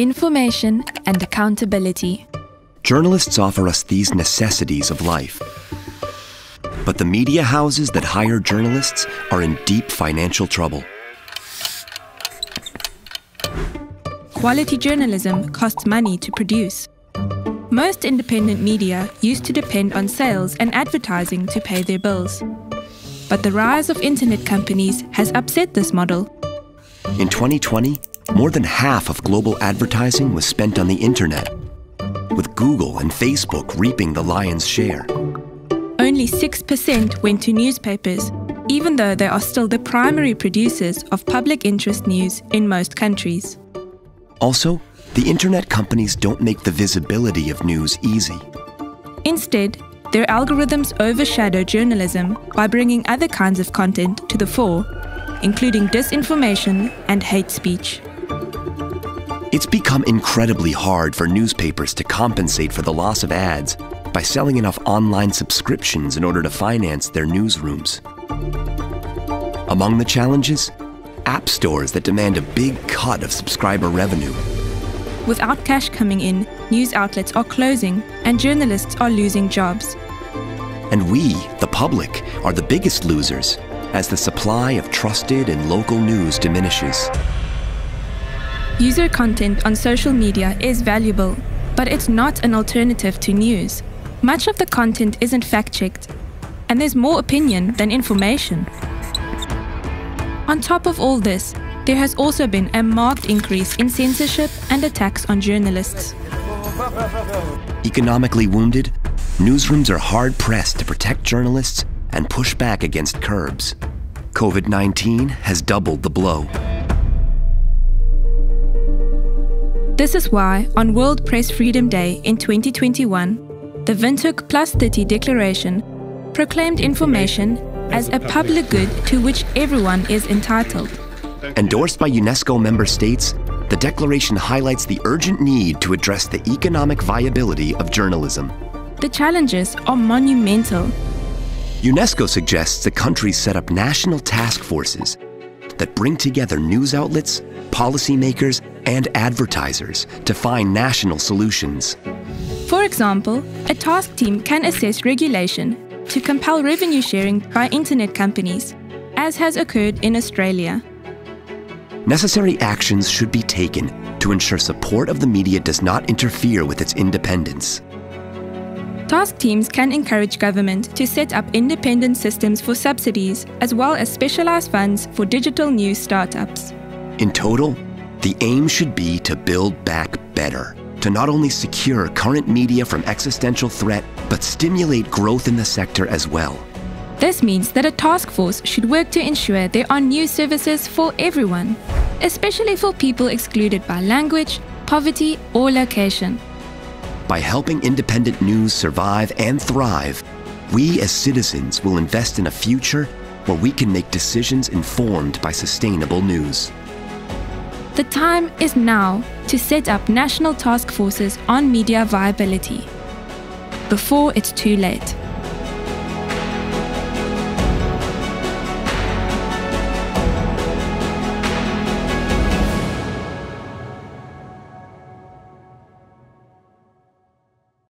Information and accountability. Journalists offer us these necessities of life. But the media houses that hire journalists are in deep financial trouble. Quality journalism costs money to produce. Most independent media used to depend on sales and advertising to pay their bills. But the rise of internet companies has upset this model. In 2020, more than half of global advertising was spent on the internet, with Google and Facebook reaping the lion's share. Only 6% went to newspapers, even though they are still the primary producers of public interest news in most countries. Also, the internet companies don't make the visibility of news easy. Instead, their algorithms overshadow journalism by bringing other kinds of content to the fore, including disinformation and hate speech. It's become incredibly hard for newspapers to compensate for the loss of ads by selling enough online subscriptions in order to finance their newsrooms. Among the challenges, app stores that demand a big cut of subscriber revenue. Without cash coming in, news outlets are closing and journalists are losing jobs. And we, the public, are the biggest losers as the supply of trusted and local news diminishes. User content on social media is valuable, but it's not an alternative to news. Much of the content isn't fact-checked, and there's more opinion than information. On top of all this, there has also been a marked increase in censorship and attacks on journalists. Economically wounded, newsrooms are hard-pressed to protect journalists and push back against curbs. COVID-19 has doubled the blow. This is why, on World Press Freedom Day in 2021, the Windhoek +30 Declaration proclaimed information as a public good to which everyone is entitled. Endorsed by UNESCO member states, the declaration highlights the urgent need to address the economic viability of journalism. The challenges are monumental. UNESCO suggests that countries set up national task forces that bring together news outlets, policymakers, and advertisers to find national solutions. For example, a task team can assess regulation to compel revenue sharing by internet companies, as has occurred in Australia. Necessary actions should be taken to ensure support of the media does not interfere with its independence. Task teams can encourage government to set up independent systems for subsidies, as well as specialized funds for digital news startups. In total, the aim should be to build back better, to not only secure current media from existential threat, but stimulate growth in the sector as well. This means that a task force should work to ensure there are news services for everyone, especially for people excluded by language, poverty, or location. By helping independent news survive and thrive, we as citizens will invest in a future where we can make decisions informed by sustainable news. The time is now to set up national task forces on media viability, before it's too late.